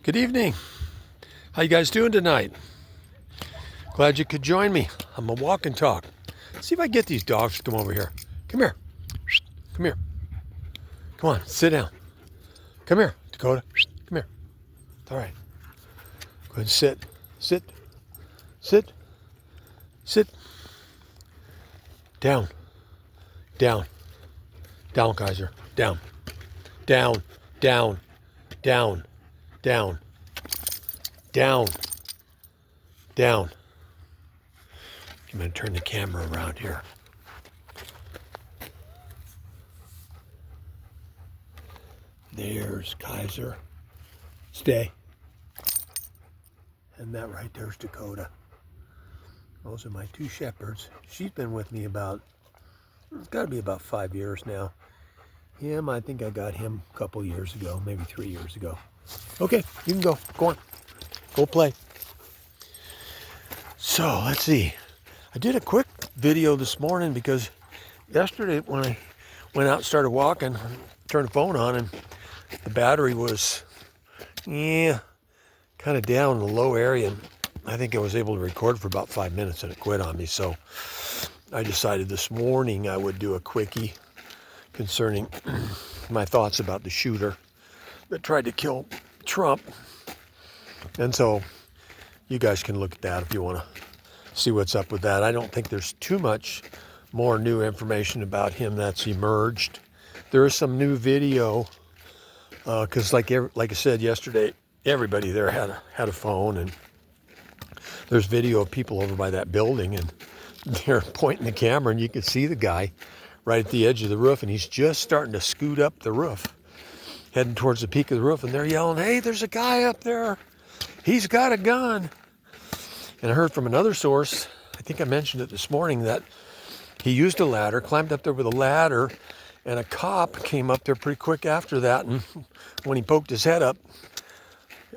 Good evening. How you guys doing tonight? Glad you could join me. I'm a walk and talk. See if I can get these dogs to come over here. Come here. Come here. Come on, sit down. Come here, Dakota. Come here. All right. Go ahead and sit. Sit. Sit. Sit. Down. Down. Down, Kaiser. Down. Down. Down. Down. Down. Down. Down. I'm going to turn the camera around here. There's Kaiser. Stay. And that right there's Dakota. Those are my two shepherds. She's been with me it's got to be about 5 years now. Him, I think I got him a couple years ago, maybe 3 years ago. Okay, you can go. Go on. Go play. So, let's see. I did a quick video this morning because yesterday when I went out and started walking, I turned the phone on and the battery was, kind of down in the low area. And I think I was able to record for about 5 minutes and it quit on me. So I decided this morning I would do a quickie concerning my thoughts about the shooter that tried to kill Trump. And so you guys can look at that if you want to see what's up with that. I don't think there's too much more new information about him that's emerged. There is some new video because like I said yesterday, everybody there had a phone, and there's video of people over by that building, and they're pointing the camera, and you can see the guy right at the edge of the roof, and he's just starting to scoot up the roof, heading towards the peak of the roof, and they're yelling, "Hey, there's a guy up there. He's got a gun." And I heard from another source, I think I mentioned it this morning, that he used a ladder, climbed up there with a ladder, and a cop came up there pretty quick after that, and when he poked his head up,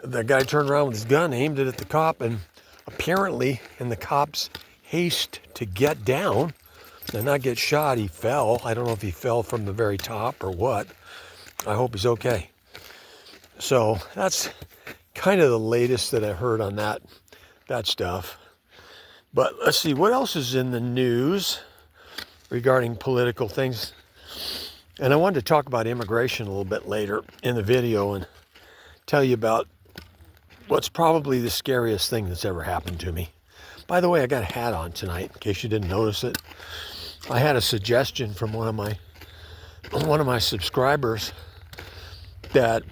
the guy turned around with his gun, aimed it at the cop, and apparently in the cop's haste to get down and not get shot, he fell. I don't know if he fell from the very top or what. I hope he's okay. So that's kind of the latest that I heard on that stuff. But let's see, what else is in the news regarding political things? And I wanted to talk about immigration a little bit later in the video and tell you about what's probably the scariest thing that's ever happened to me. By the way, I got a hat on tonight, in case you didn't notice it. I had a suggestion from one of my subscribers that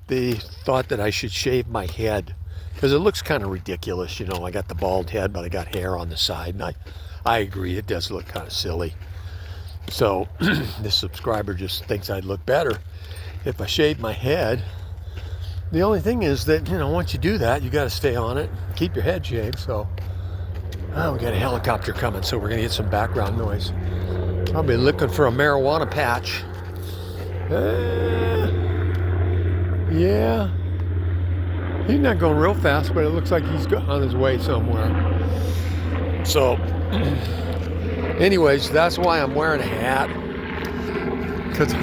they thought that I should shave my head because it looks kind of ridiculous. I got the bald head, but I got hair on the side, and I agree, it does look kind of silly. So this subscriber just thinks I'd look better if I shaved my head. The only thing is that, once you do that, you got to stay on it, keep your head shaved. So, we got a helicopter coming, so we're going to get some background noise. I'll be looking for a marijuana patch. Yeah. He's not going real fast, but it looks like he's on his way somewhere. So, anyways, that's why I'm wearing a hat. Because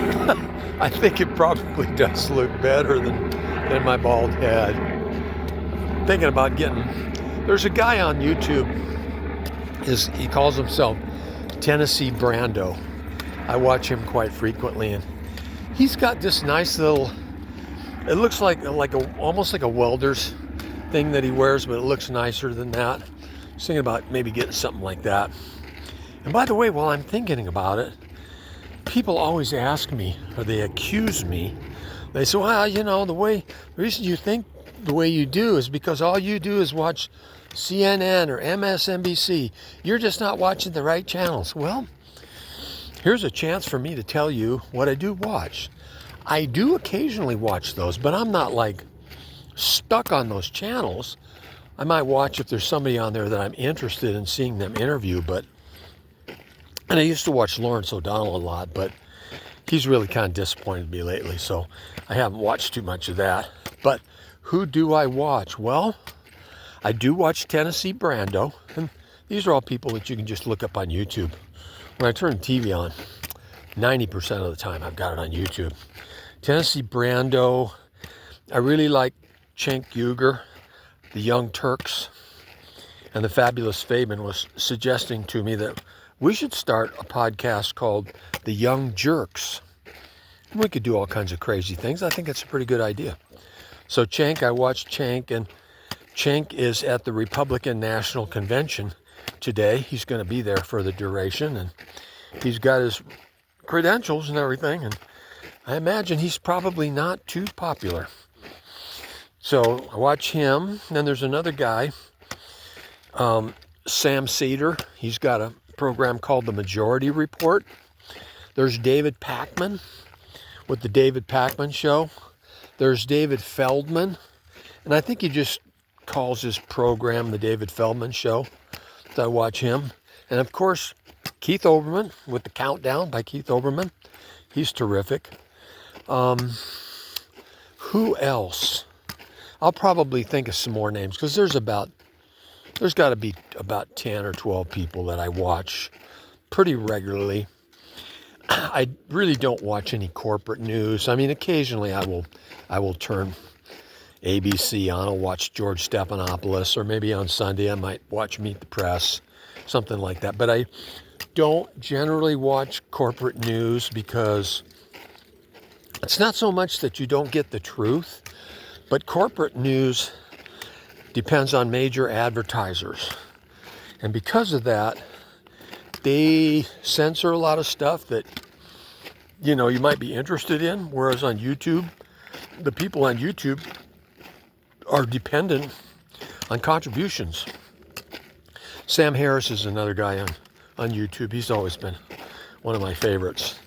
I think it probably does look better than my bald head. I'm thinking about there's a guy on YouTube, he calls himself Tennessee Brando. I watch him quite frequently, and he's got this nice little, it looks almost like a welder's thing that he wears, but it looks nicer than that. I was thinking about maybe getting something like that. And by the way, while I'm thinking about it, people always ask me, or they accuse me. They say, well, the reason you think the way you do is because all you do is watch CNN or MSNBC. You're just not watching the right channels. Well, here's a chance for me to tell you what I do watch. I do occasionally watch those, but I'm not stuck on those channels. I might watch if there's somebody on there that I'm interested in seeing them interview, and I used to watch Lawrence O'Donnell a lot, but he's really kind of disappointed me lately, so I haven't watched too much of that. But who do I watch? Well, I do watch Tennessee Brando, and these are all people that you can just look up on YouTube. When I turn the TV on, 90% of the time I've got it on YouTube. Tennessee Brando. I really like Cenk Uygur, the Young Turks, and the Fabulous Fabian was suggesting to me that we should start a podcast called The Young Jerks. And we could do all kinds of crazy things. I think it's a pretty good idea. So Cenk, I watched Cenk, and Cenk is at the Republican National Convention today. He's going to be there for the duration, and he's got his credentials and everything, and I imagine he's probably not too popular. So I watch him. Then there's another guy, Sam Seder. He's got a program called The Majority Report. There's David Pakman with the David Pakman Show. There's David Feldman, and I think he just calls his program The David Feldman Show. So I watch him. And of course, Keith Olbermann with The Countdown by Keith Olbermann. He's terrific. Who else? I'll probably think of some more names, because there's got to be about 10 or 12 people that I watch pretty regularly. I really don't watch any corporate news. I mean, occasionally I will turn ABC on. I'll watch George Stephanopoulos, or maybe on Sunday I might watch Meet the Press, something like that. But I don't generally watch corporate news, because it's not so much that you don't get the truth, but corporate news depends on major advertisers. And because of that, they censor a lot of stuff that, you might be interested in. Whereas on YouTube, the people on YouTube are dependent on contributions. Sam Harris is another guy on YouTube. He's always been one of my favorites.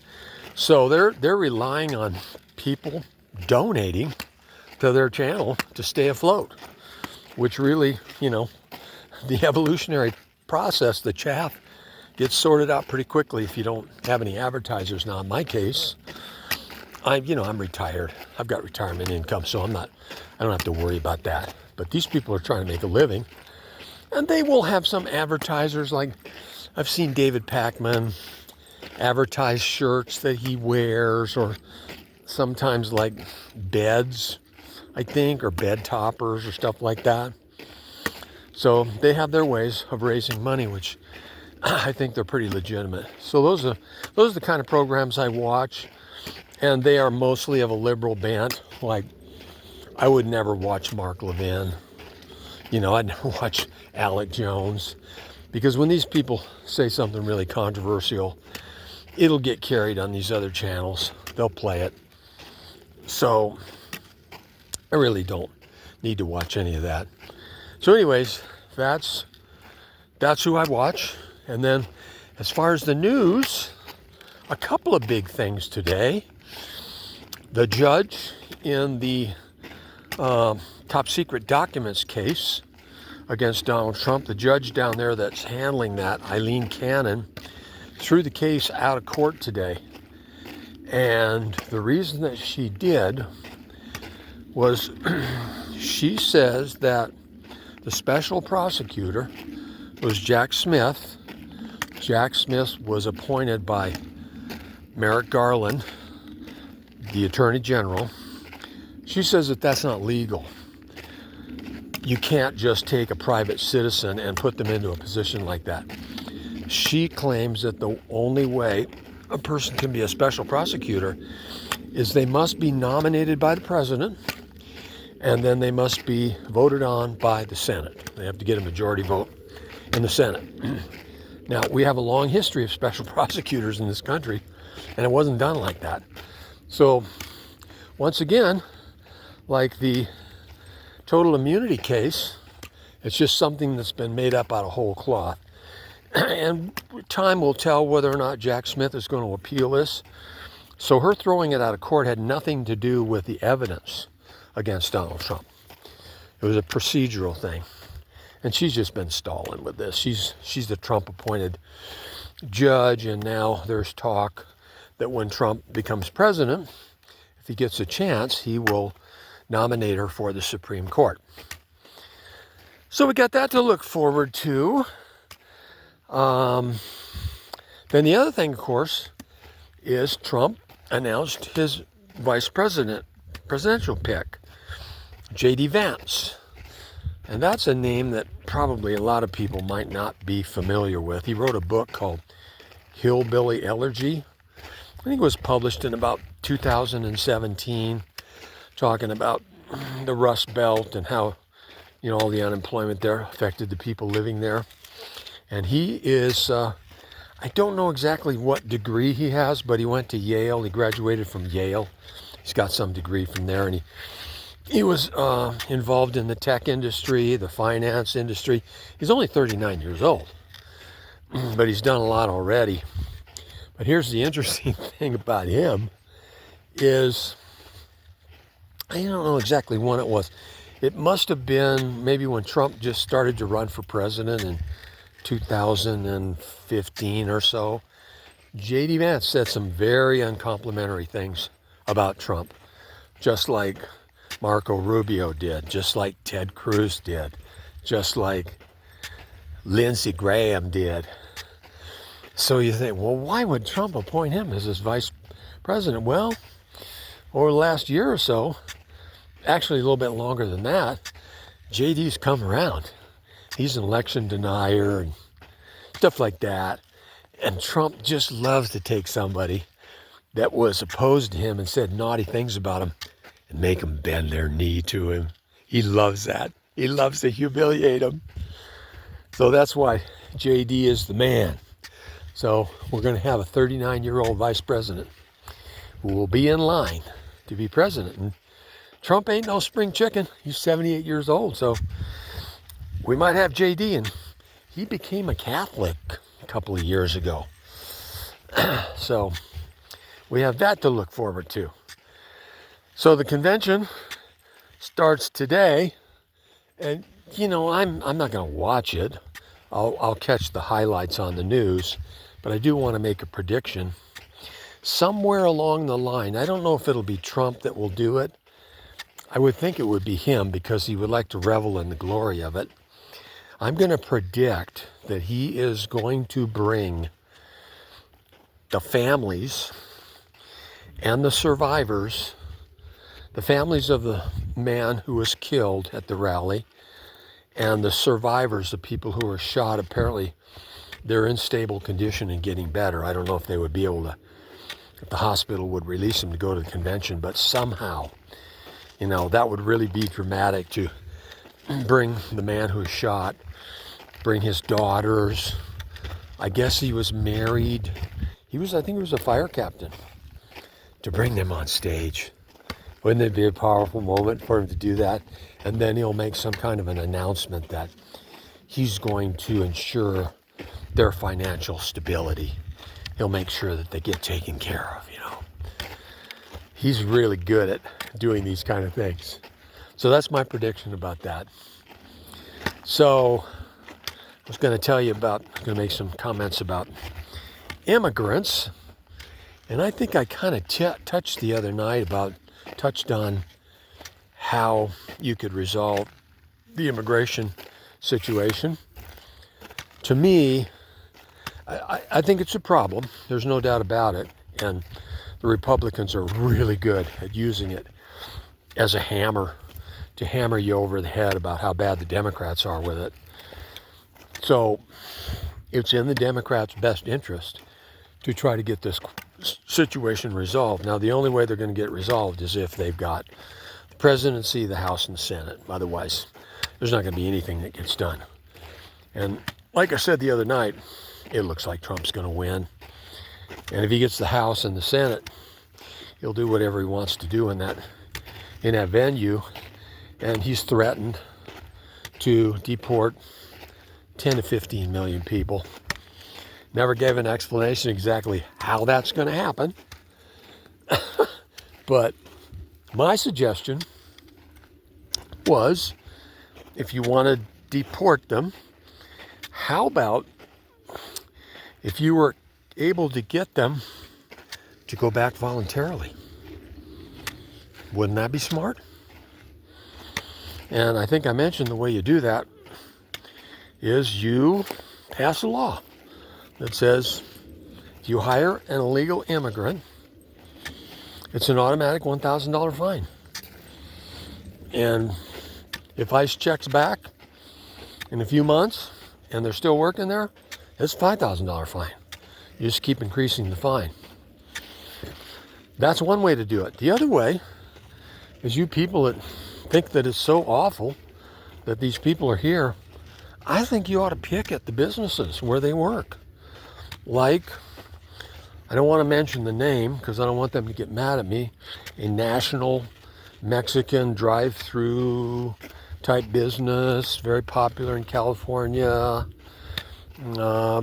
So they're relying on people donating to their channel to stay afloat, which really, the evolutionary process, the chaff, gets sorted out pretty quickly if you don't have any advertisers. Now, in my case, I'm retired. I've got retirement income, so I don't have to worry about that. But these people are trying to make a living, and they will have some advertisers. Like, I've seen David Pakman advertise shirts that he wears, or sometimes like beds, I think, or bed toppers or stuff like that. So they have their ways of raising money, which I think they're pretty legitimate. So those are the kind of programs I watch, and they are mostly of a liberal bent. Like, I would never watch Mark Levin. I'd never watch Alec Jones, because when these people say something really controversial, it'll get carried on these other channels. They'll play it. So I really don't need to watch any of that. So anyways, that's who I watch. And then as far as the news, a couple of big things today. The judge in the top secret documents case against Donald Trump, the judge down there that's handling that, Eileen Cannon, threw the case out of court today. And the reason that she did was she says that the special prosecutor was Jack Smith. Jack Smith was appointed by Merrick Garland, the Attorney General. She says that that's not legal. You can't just take a private citizen and put them into a position like that. She claims that the only way a person can be a special prosecutor is they must be nominated by the president, and then they must be voted on by the Senate. They have to get a majority vote in the Senate. Now, we have a long history of special prosecutors in this country, and it wasn't done like that. So, once again, like the total immunity case, it's just something that's been made up out of whole cloth. And time will tell whether or not Jack Smith is going to appeal this. So her throwing it out of court had nothing to do with the evidence against Donald Trump. It was a procedural thing. And she's just been stalling with this. She's the Trump-appointed judge, and now there's talk that when Trump becomes president, if he gets a chance, he will nominate her for the Supreme Court. So we got that to look forward to. Then the other thing, of course, is Trump announced his presidential pick. J.D. Vance. And that's a name that probably a lot of people might not be familiar with. He wrote a book called Hillbilly Elegy. I think it was published in about 2017, talking about the Rust Belt and how, all the unemployment there affected the people living there. And he is, I don't know exactly what degree he has, but he went to Yale. He graduated from Yale. He's got some degree from there, and he was involved in the tech industry, the finance industry. He's only 39 years old, but he's done a lot already. But here's the interesting thing about him is, I don't know exactly when it was. It must have been maybe when Trump just started to run for president in 2015 or so. J.D. Vance said some very uncomplimentary things about Trump, just like Marco Rubio did, just like Ted Cruz did, just like Lindsey Graham did. So you think, well, why would Trump appoint him as his vice president? Well, over the last year or so, actually a little bit longer than that, JD's come around. He's an election denier and stuff like that. And Trump just loves to take somebody that was opposed to him and said naughty things about him and make them bend their knee to him. He loves that. He loves to humiliate him. So that's why JD is the man. So we're going to have a 39-year-old vice president who will be in line to be president. And Trump ain't no spring chicken. He's 78 years old. So we might have JD. And he became a Catholic a couple of years ago. So we have that to look forward to. So the convention starts today. And, I'm not going to watch it. I'll catch the highlights on the news. But I do want to make a prediction. Somewhere along the line, I don't know if it'll be Trump that will do it. I would think it would be him because he would like to revel in the glory of it. I'm going to predict that he is going to bring the families and the survivors, the families of the man who was killed at the rally, and the survivors, the people who were shot. Apparently they're in stable condition and getting better. I don't know if they would be able to, if the hospital would release them to go to the convention, but somehow, that would really be dramatic to bring the man who was shot, bring his daughters. I guess he was married. I think he was a fire captain, to bring them on stage. Wouldn't it be a powerful moment for him to do that? And then he'll make some kind of an announcement that he's going to ensure their financial stability. He'll make sure that they get taken care of, He's really good at doing these kind of things. So that's my prediction about that. So I was going to make some comments about immigrants. And I think I kind of touched the other night touched on how you could resolve the immigration situation. To me, I think it's a problem. There's no doubt about it. And the Republicans are really good at using it as a hammer to hammer you over the head about how bad the Democrats are with it. So it's in the Democrats' best interest to try to get this situation resolved. Now, the only way they're going to get it resolved is if they've got the presidency, the House, and the Senate. Otherwise, there's not going to be anything that gets done. And like I said the other night, it looks like Trump's going to win. And if he gets the House and the Senate, he'll do whatever he wants to do in that venue. And he's threatened to deport 10 to 15 million people. Never gave an explanation exactly how that's going to happen. But my suggestion was, if you want to deport them, how about if you were able to get them to go back voluntarily? Wouldn't that be smart? And I think I mentioned the way you do that is you pass a law that says if you hire an illegal immigrant, it's an automatic $1,000 fine. And if ICE checks back in a few months and they're still working there, it's a $5,000 fine. You just keep increasing the fine. That's one way to do it. The other way is you people that think that it's so awful that these people are here, I think you ought to picket the businesses where they work. Like, I don't want to mention the name because I don't want them to get mad at me, a national Mexican drive-through type business, very popular in California. A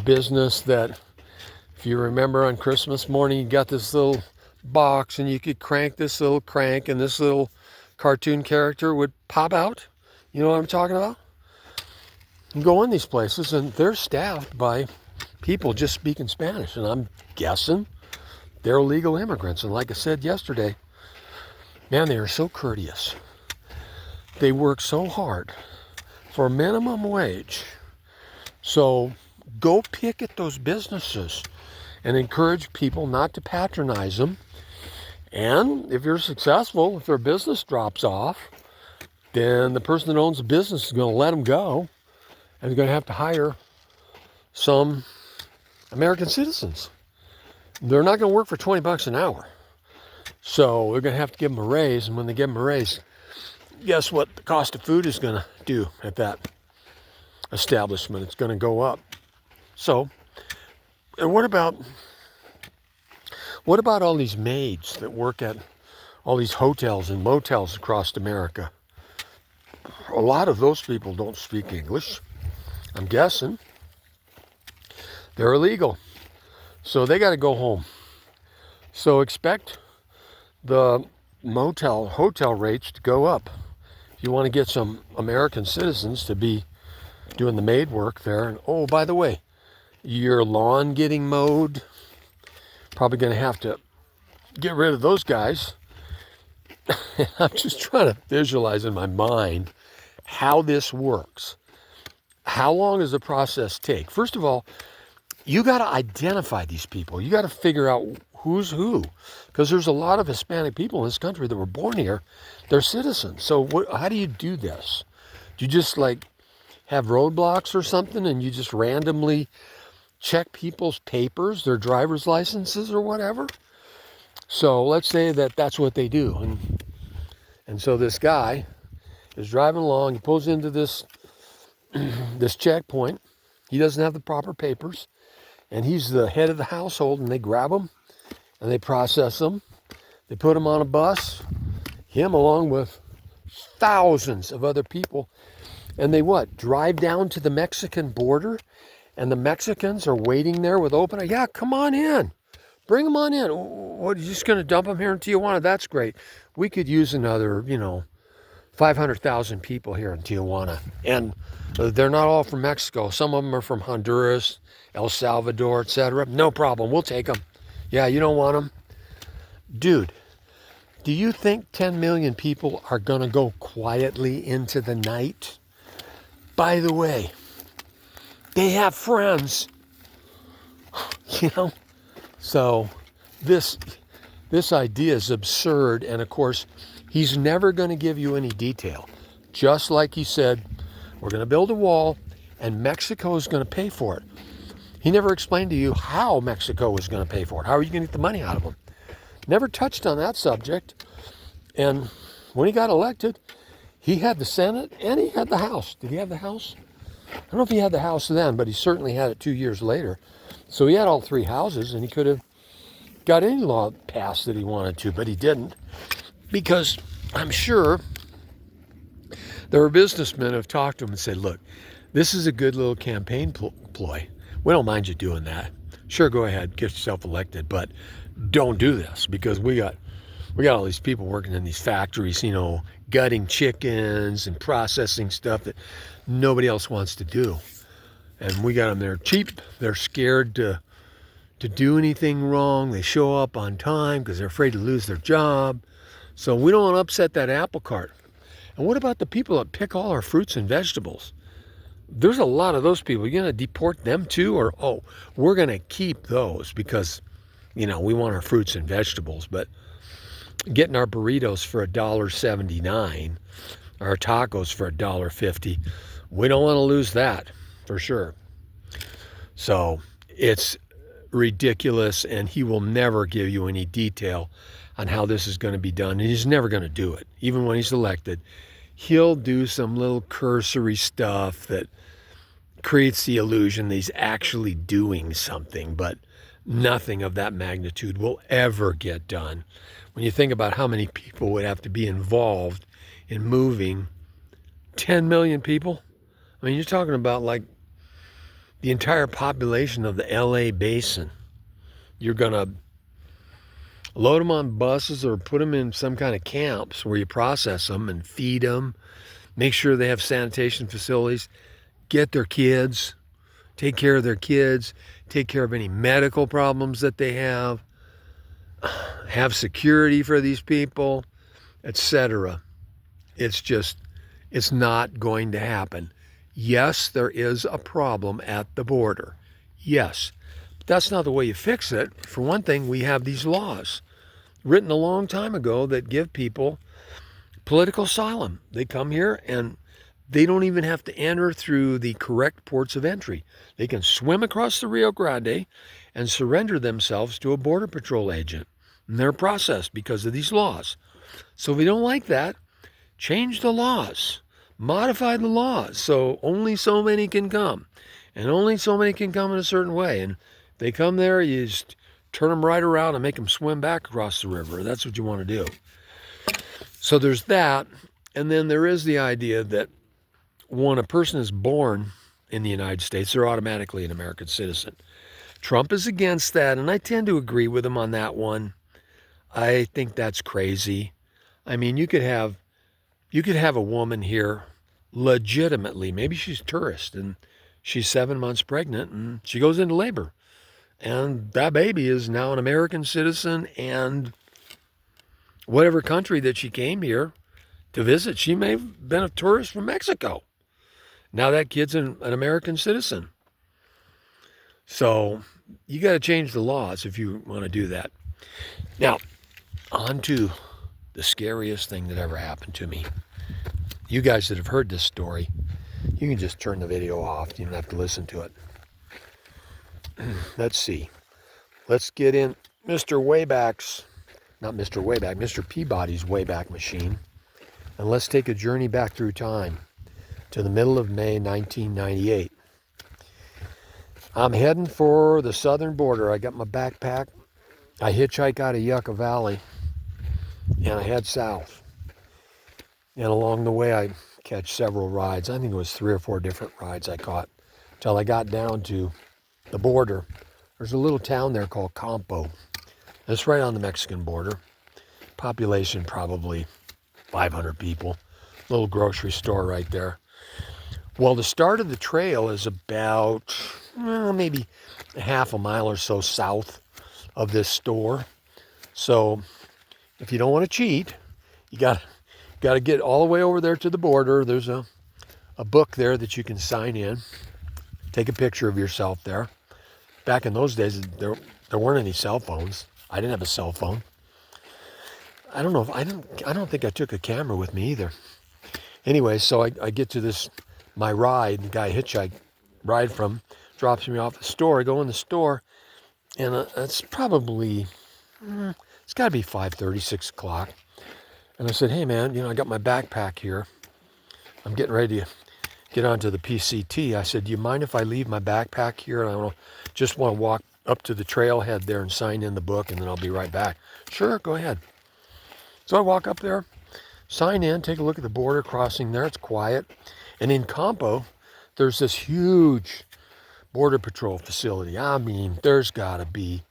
business that, if you remember, on Christmas morning, you got this little box and you could crank this little crank and this little cartoon character would pop out. You know what I'm talking about? You go in these places and they're staffed by people just speaking Spanish, and I'm guessing they're illegal immigrants. And like I said yesterday, man, they are so courteous. They work so hard for minimum wage. So go picket those businesses and encourage people not to patronize them. And if you're successful, if their business drops off, then the person that owns the business is going to let them go, and they're going to have to hire some American citizens. They're not going to work for $20 an hour. So they're going to have to give them a raise. And when they give them a raise, guess what the cost of food is going to do at that establishment? It's going to go up. So, and what about all these maids that work at all these hotels and motels across America? A lot of those people don't speak English. I'm guessing they're illegal. So they got to go home. So expect the hotel rates to go up. If you want to get some American citizens to be doing the maid work there. And oh, by the way, your lawn getting mowed, probably going to have to get rid of those guys. I'm just trying to visualize in my mind how this works. How long does the process take? First of all, you got to identify these people. You got to figure out who's who, because there's a lot of Hispanic people in this country that were born here. They're citizens. So how do you do this? Do you just like have roadblocks or something and you just randomly check people's papers, their driver's licenses or whatever? So let's say that that's what they do. And so this guy is driving along. He pulls into this checkpoint. He doesn't have the proper papers. And he's the head of the household, and they grab him and they process him. They put him on a bus, him along with thousands of other people. And they drive down to the Mexican border, and the Mexicans are waiting there with open arms. Yeah, come on in. Bring them on in. What, are you just going to dump them here in Tijuana? That's great. We could use another, 500,000 people here in Tijuana. And they're not all from Mexico. Some of them are from Honduras, El Salvador, etc. No problem. We'll take them. Yeah, you don't want them? Dude, do you think 10 million people are going to go quietly into the night? By the way, they have friends. So this idea is absurd. And of course, he's never going to give you any detail. Just like he said, we're going to build a wall and Mexico is going to pay for it. He never explained to you how Mexico was going to pay for it. How are you going to get the money out of them? Never touched on that subject. And when he got elected, he had the Senate and he had the House. Did he have the House? I don't know if he had the House then, but he certainly had it 2 years later. So he had all three houses, and he could have got any law passed that he wanted to, but he didn't. Because I'm sure there were businessmen who have talked to him and said, look, this is a good little campaign ploy. We don't mind you doing that. Sure, go ahead, get yourself elected, but don't do this, because we got all these people working in these factories, gutting chickens and processing stuff that nobody else wants to do. And we got them there cheap. They're scared to do anything wrong. They show up on time because they're afraid to lose their job. So we don't want to upset that apple cart. And what about the people that pick all our fruits and vegetables? There's a lot of those people. You're going to deport them too? Or, we're going to keep those because, we want our fruits and vegetables. But getting our burritos for $1.79, our tacos for $1.50. We don't want to lose that for sure. So it's ridiculous, and he will never give you any detail on how this is going to be done. And he's never going to do it. Even when he's elected, he'll do some little cursory stuff that creates the illusion that he's actually doing something, but nothing of that magnitude will ever get done. When you think about how many people would have to be involved in moving 10 million people, I mean, you're talking about like the entire population of the LA basin. You're going to load them on buses or put them in some kind of camps where you process them and feed them, make sure they have sanitation facilities, get their kids, take care of their kids, take care of any medical problems that they have security for these people, etc. It's not going to happen. Yes, there is a problem at the border. Yes, but that's not the way you fix it. For one thing, we have these laws written a long time ago that give people political asylum. They come here and they don't even have to enter through the correct ports of entry. They can swim across the Rio Grande and surrender themselves to a Border Patrol agent. And they're processed because of these laws. So if we don't like that, change the laws. Modify the laws so only so many can come. And only so many can come in a certain way. And if they come there, you just turn them right around and make them swim back across the river. That's what you want to do. So there's that. And then there is the idea that when a person is born in the United States, they're automatically an American citizen. Trump is against that, and I tend to agree with him on that one. I think that's crazy. I mean, you could have a woman here legitimately. Maybe she's a tourist and she's 7 months pregnant and she goes into labor. And that baby is now an American citizen, and whatever country that she came here to visit, she may have been a tourist from Mexico. Now that kid's an American citizen. So you got to change the laws if you want to do that. Now, on to the scariest thing that ever happened to me. You guys that have heard this story, you can just turn the video off. You don't have to listen to it. Let's see. Let's get in Mr. Peabody's Wayback Machine. And let's take a journey back through time to the middle of May 1998. I'm heading for the southern border. I got my backpack. I hitchhike out of Yucca Valley and I head south. And along the way, I catch several rides. I think it was 3 or 4 different rides I caught till I got down to the border. There's a little town there called Campo. It's right on the Mexican border. Population probably 500 people. Little grocery store right there. Well, the start of the trail is about maybe a half a mile or so south of this store. So if you don't want to cheat, you got to get all the way over there to the border. There's a book there that you can sign in. Take a picture of yourself there. Back in those days, there weren't any cell phones. I didn't have a cell phone. I don't think I took a camera with me either. Anyway, so I get to my ride. The guy hitchhike ride from drops me off at the store. I go in the store, and it's probably it's got to be 5:30, 6 o'clock. And I said, "Hey man, I got my backpack here. I'm getting ready to get onto the PCT." I said, "Do you mind if I leave my backpack here? And I just want to walk up to the trailhead there and sign in the book, and then I'll be right back." "Sure, go ahead." So I walk up there, sign in, take a look at the border crossing there. It's quiet. And in Campo, there's this huge Border Patrol facility. I mean, there's got to be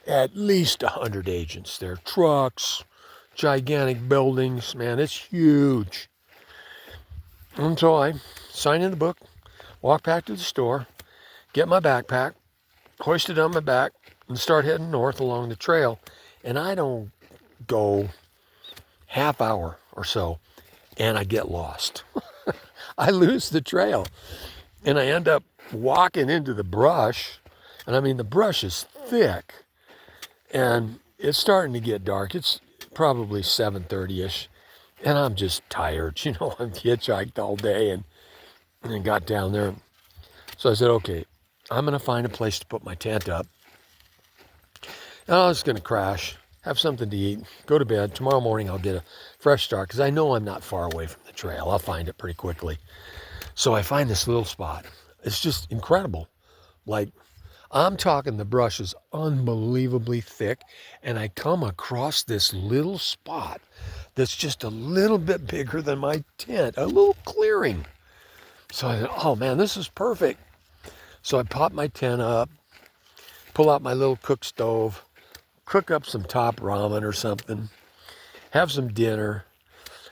at least 100 agents there. Trucks, gigantic buildings. Man, it's huge. And so I sign in the book, walk back to the store, get my backpack, hoist it on my back, and start heading north along the trail. And I don't go half hour or so, and I get lost. I lose the trail, and I end up walking into the brush. And I mean, the brush is thick, and it's starting to get dark. It's probably 7:30ish, and I'm just tired. You know, I've hitchhiked all day and then got down there. So I said, okay, I'm going to find a place to put my tent up. And I was going to crash, have something to eat, go to bed. Tomorrow morning I'll get a fresh start because I know I'm not far away from the trail. I'll find it pretty quickly. So I find this little spot. It's just incredible. Like, I'm talking, the brush is unbelievably thick, and I come across this little spot that's just a little bit bigger than my tent, a little clearing. So I thought, oh man, this is perfect. So I pop my tent up, pull out my little cook stove, cook up some top ramen or something, have some dinner.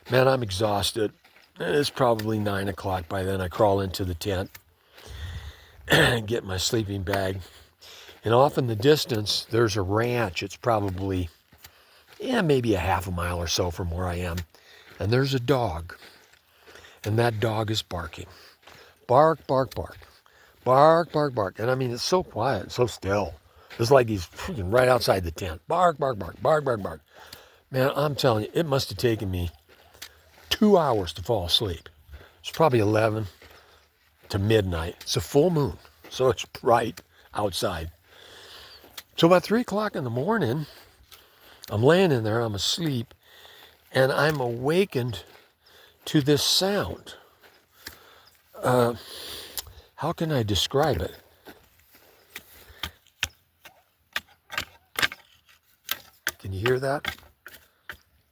Man, I'm exhausted. It's probably 9 o'clock by then. I crawl into the tent and get my sleeping bag. And off in the distance, there's a ranch. It's probably, maybe a half a mile or so from where I am. And there's a dog. And that dog is barking. Bark, bark, bark. Bark, bark, bark. And I mean, it's so quiet, so still. It's like he's freaking right outside the tent. Bark, bark, bark, bark, bark, bark. Man, I'm telling you, it must have taken me 2 hours to fall asleep. It's probably 11 to midnight. It's a full moon, so it's bright outside. So about 3 o'clock in the morning, I'm laying in there, I'm asleep, and I'm awakened to this sound. How can I describe it? Can you hear that?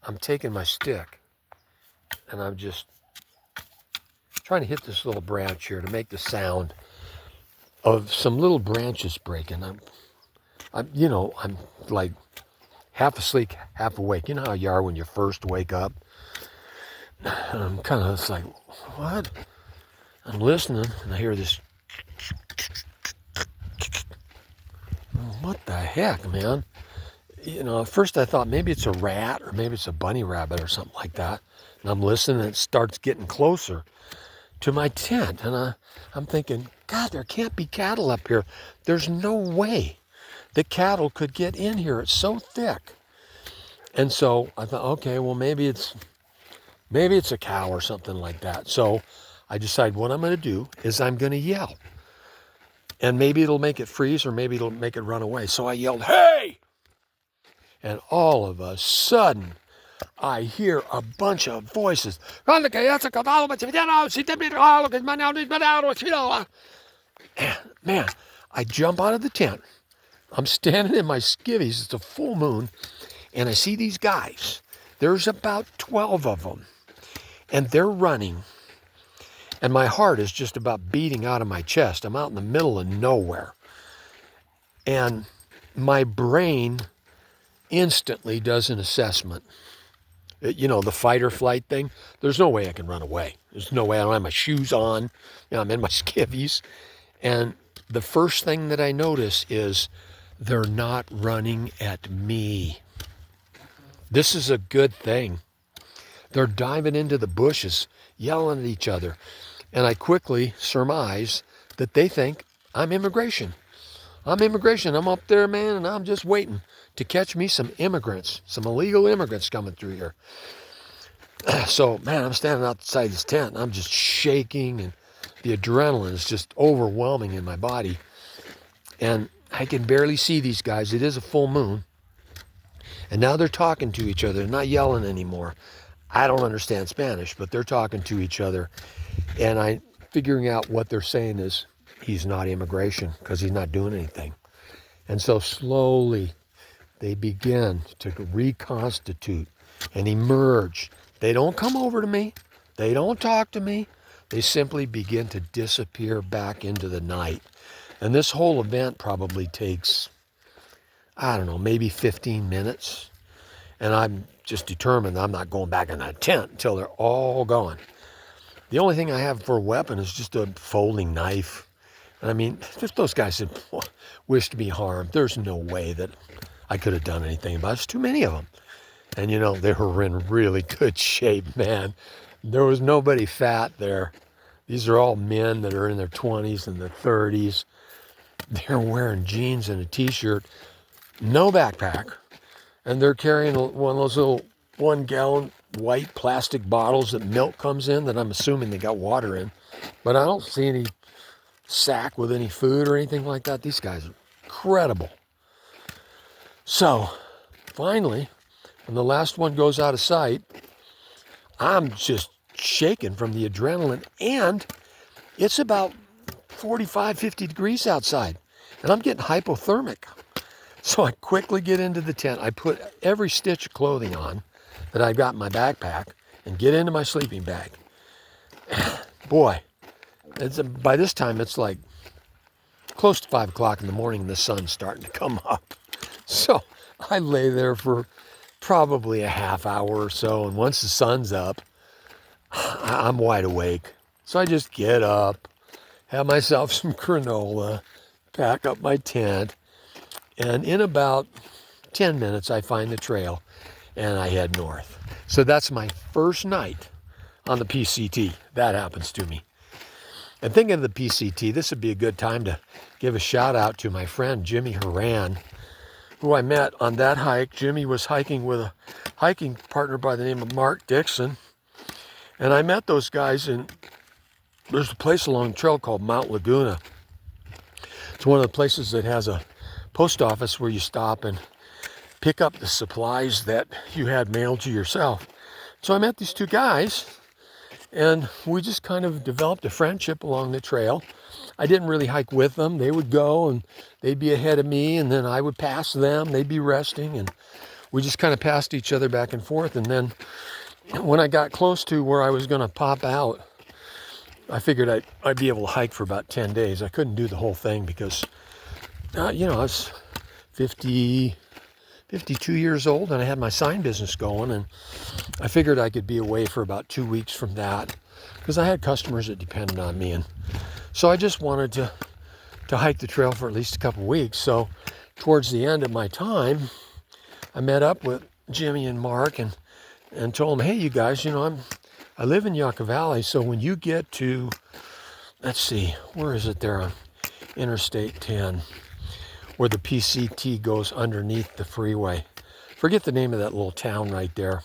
I'm taking my stick, and I'm just trying to hit this little branch here to make the sound of some little branches breaking. I'm like half asleep, half awake. You know how you are when you first wake up? And I'm kind of just like, what? I'm listening, and I hear this. What the heck, man? You know, at first I thought maybe it's a rat or maybe it's a bunny rabbit or something like that. And I'm listening, and it starts getting closer to my tent. And I'm thinking, God, there can't be cattle up here. There's no way the cattle could get in here. It's so thick. And so I thought, okay, well, maybe it's a cow or something like that. So I decide what I'm going to do is I'm going to yell. And maybe it'll make it freeze or maybe it'll make it run away. So I yelled, hey! And all of a sudden, I hear a bunch of voices. Man, I jump out of the tent. I'm standing in my skivvies. It's a full moon. And I see these guys. There's about 12 of them. And they're running. And my heart is just about beating out of my chest. I'm out in the middle of nowhere. And my brain instantly does an assessment. You know, the fight or flight thing. There's no way I can run away. There's no way. I don't have my shoes on. You know, I'm in my skivvies. And the first thing that I notice is they're not running at me. This is a good thing. They're diving into the bushes, yelling at each other. And I quickly surmise that they think I'm immigration. I'm immigration. I'm up there, man, and I'm just waiting to catch me some immigrants, some illegal immigrants coming through here. So, man, I'm standing outside this tent, and I'm just shaking, and the adrenaline is just overwhelming in my body. And I can barely see these guys. It is a full moon. And now they're talking to each other. They're not yelling anymore. I don't understand Spanish, but they're talking to each other. And I'm figuring out what they're saying is he's not immigration because he's not doing anything. And so slowly they begin to reconstitute and emerge. They don't come over to me. They don't talk to me. They simply begin to disappear back into the night. And this whole event probably takes, I don't know, maybe 15 minutes. And I'm just determined I'm not going back in that tent until they're all gone. The only thing I have for a weapon is just a folding knife. And I mean, if those guys had wished me harm, there's no way that I could have done anything about it. There's too many of them. And, you know, they were in really good shape, man. There was nobody fat there. These are all men that are in their 20s and their 30s. They're wearing jeans and a T-shirt, no backpack. and they're carrying one of those little 1-gallon white plastic bottles that milk comes in that I'm assuming they got water in. But I don't see any sack with any food or anything like that. These guys are incredible. So finally, when the last one goes out of sight, I'm just shaking from the adrenaline, and it's about 45, 50 degrees outside, and I'm getting hypothermic. So I quickly get into the tent. I put every stitch of clothing on that I got in my backpack and get into my sleeping bag. Boy, by this time it's like close to 5 o'clock in the morning and the sun's starting to come up. So I lay there for probably a half hour or so, and once the sun's up, I'm wide awake. So I just get up, have myself some granola, pack up my tent, and in about 10 minutes I find the trail and I head north. So that's my first night on the PCT. That happens to me. And thinking of the PCT, this would be a good time to give a shout out to my friend Jimmy Horan, who I met on that hike. Jimmy was hiking with a hiking partner by the name of Mark Dixon. And I met those guys there's a place along the trail called Mount Laguna. It's one of the places that has a post office where you stop and pick up the supplies that you had mailed to yourself. So I met these two guys, and we just kind of developed a friendship along the trail. I didn't really hike with them. They would go and they'd be ahead of me, and then I would pass them. They'd be resting, and we just kind of passed each other back and forth. And then when I got close to where I was going to pop out, I figured I'd be able to hike for about 10 days. I couldn't do the whole thing because, I was 52 years old, and I had my sign business going, and I figured I could be away for about 2 weeks from that because I had customers that depended on me. And so I just wanted to hike the trail for at least a couple weeks. So towards the end of my time, I met up with Jimmy and Mark and told them, hey, you guys, I live in Yucca Valley, so when you get to, let's see, where is it there on Interstate 10, where the PCT goes underneath the freeway. Forget the name of that little town right there.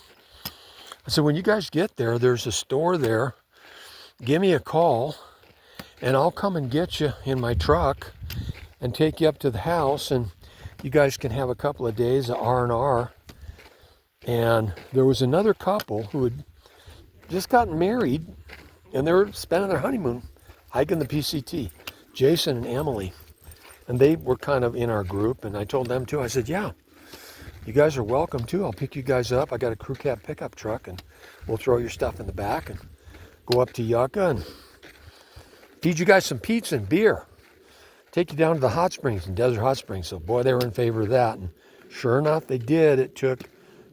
I said, when you guys get there, there's a store there. Give me a call, and I'll come and get you in my truck and take you up to the house, and you guys can have a couple of days of R&R. And there was another couple who had just gotten married, and they were spending their honeymoon hiking the PCT, Jason and Emily. And they were kind of in our group, and I told them too. I said, yeah, you guys are welcome too. I'll pick you guys up. I got a crew cab pickup truck, and we'll throw your stuff in the back and go up to Yucca and feed you guys some pizza and beer. Take you down to the hot springs and Desert Hot Springs. So boy, they were in favor of that. And sure enough, they did. It took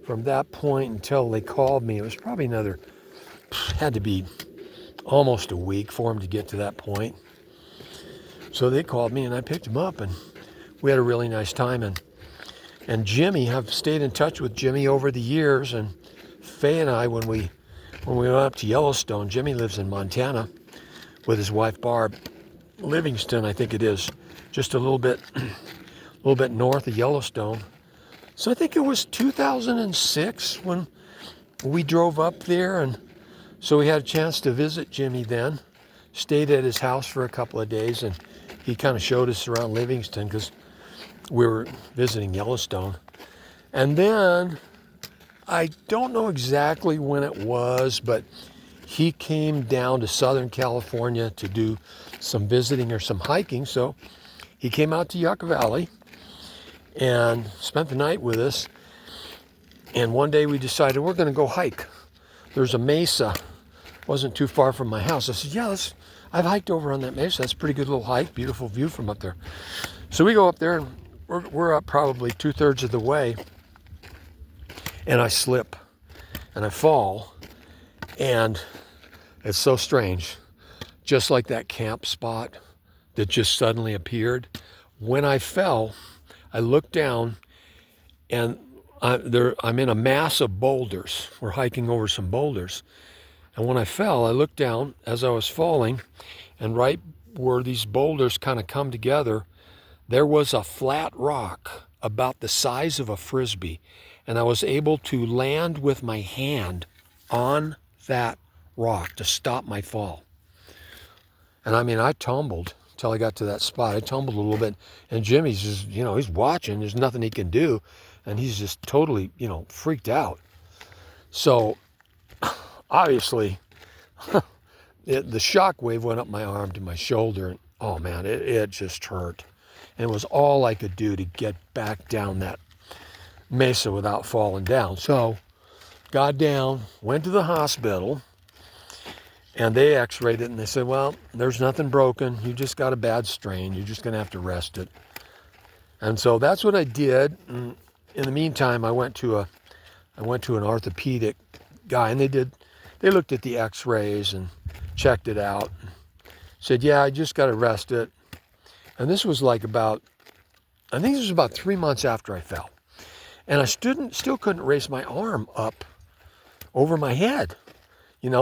from that point until they called me. It was probably had to be almost a week for them to get to that point. So they called me and I picked them up, and we had a really nice time. And Jimmy, I've stayed in touch with Jimmy over the years, and Faye and I, when we went up to Yellowstone, Jimmy lives in Montana with his wife Barb, Livingston, I think it is, just a little bit north of Yellowstone. So I think it was 2006 when we drove up there, and so we had a chance to visit Jimmy then. Stayed at his house for a couple of days, and he kind of showed us around Livingston because we were visiting Yellowstone. And then, I don't know exactly when it was, but he came down to Southern California to do some visiting or some hiking. So he came out to Yucca Valley and spent the night with us. And one day we decided we're going to go hike. There's a mesa, wasn't too far from my house. I said, yeah, I've hiked over on that mesa. That's a pretty good little hike, beautiful view from up there. So we go up there, and we're up probably 2/3 of the way, and I slip and I fall, and it's so strange, just like that camp spot that just suddenly appeared. When I fell, I looked down, and I'm in a mass of boulders. We're hiking over some boulders. And when I fell, I looked down as I was falling, and right where these boulders kind of come together, there was a flat rock about the size of a Frisbee. and I was able to land with my hand on that rock to stop my fall. And I mean, I tumbled till I got to that spot. I tumbled a little bit, and Jimmy's just, he's watching. There's nothing he can do, and he's just totally, freaked out. So obviously, the shock wave went up my arm to my shoulder, and oh man, it just hurt. And it was all I could do to get back down that mesa without falling down. So got down, went to the hospital, and they x-rayed it, and they said, well, there's nothing broken. You just got a bad strain. You're just going to have to rest it. And so that's what I did. And in the meantime, I went to an orthopedic guy, and they looked at the x-rays and checked it out. And said, yeah, I just got to rest it. And this was like I think this was about 3 months after I fell. And I still couldn't raise my arm up over my head.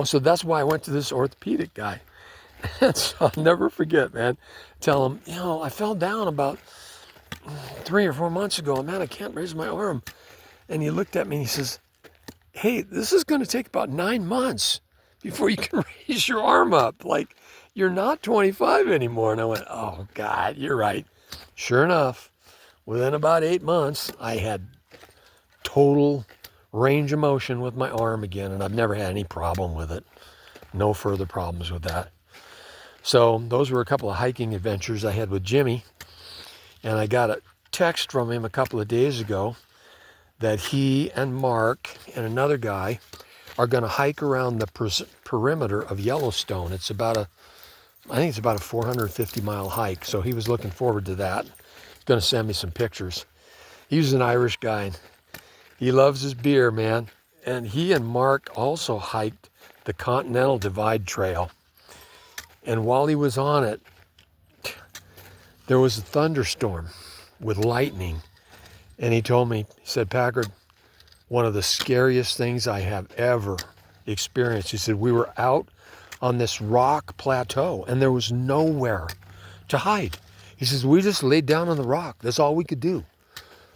So that's why I went to this orthopedic guy. And so I'll never forget, man. Tell him, I fell down about 3 or 4 months ago, and man, I can't raise my arm. And he looked at me and he says, hey, this is going to take about 9 months before you can raise your arm up. Like, you're not 25 anymore. And I went, oh God, you're right. Sure enough, within about 8 months, I had total range of motion with my arm again, and I've never had any problem with it. No further problems with that. So those were a couple of hiking adventures I had with Jimmy, and I got a text from him a couple of days ago that he and Mark and another guy are going to hike around the perimeter of Yellowstone. It's I think it's about a 450-mile hike, so he was looking forward to that. He's going to send me some pictures. He was an Irish guy, and he loves his beer, man. And he and Mark also hiked the Continental Divide Trail. And while he was on it, there was a thunderstorm with lightning. And he told me, he said, Packard, one of the scariest things I have ever experienced. He said, we were out on this rock plateau, and there was nowhere to hide. He says, we just laid down on the rock. That's all we could do.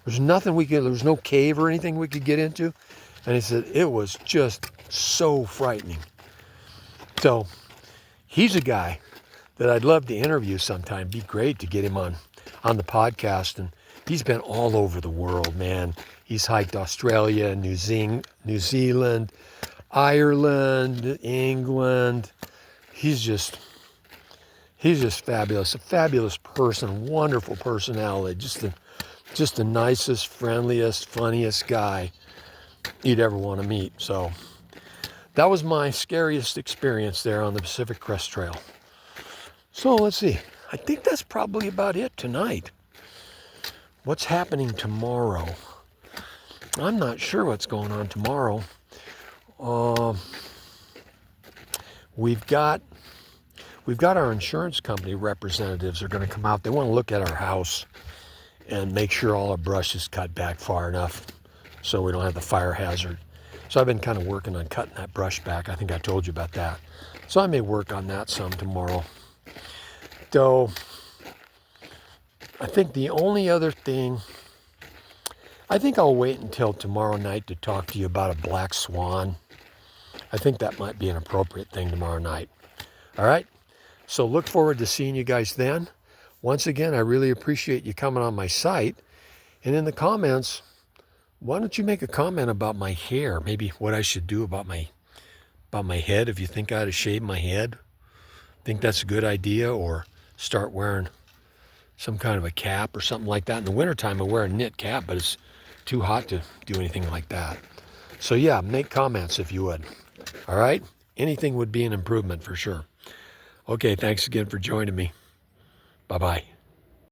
There's nothing there was no cave or anything we could get into. And he said, it was just so frightening. So he's a guy that I'd love to interview sometime. Be great to get him on the podcast. And he's been all over the world, man. He's hiked Australia, New Zealand, Ireland, England. He's just fabulous. A fabulous person, wonderful personality. Just the nicest, friendliest, funniest guy you'd ever want to meet. So that was my scariest experience there on the Pacific Crest Trail. So let's see. I think that's probably about it tonight. What's happening tomorrow? I'm not sure what's going on tomorrow. We've got our insurance company representatives are going to come out. They want to look at our house and make sure all our brush is cut back far enough so we don't have the fire hazard. So I've been kind of working on cutting that brush back. I think I told you about that. So I may work on that some tomorrow. Though, I think the only other thing, I think I'll wait until tomorrow night to talk to you about a black swan. I think that might be an appropriate thing tomorrow night. All right? So look forward to seeing you guys then. Once again, I really appreciate you coming on my site. And in the comments, why don't you make a comment about my hair? Maybe what I should do about my head. If you think I ought to shave my head, think that's a good idea, or start wearing some kind of a cap or something like that. In the wintertime, I wear a knit cap, but it's too hot to do anything like that. So yeah, make comments if you would. All right? Anything would be an improvement for sure. Okay, thanks again for joining me. Bye-bye.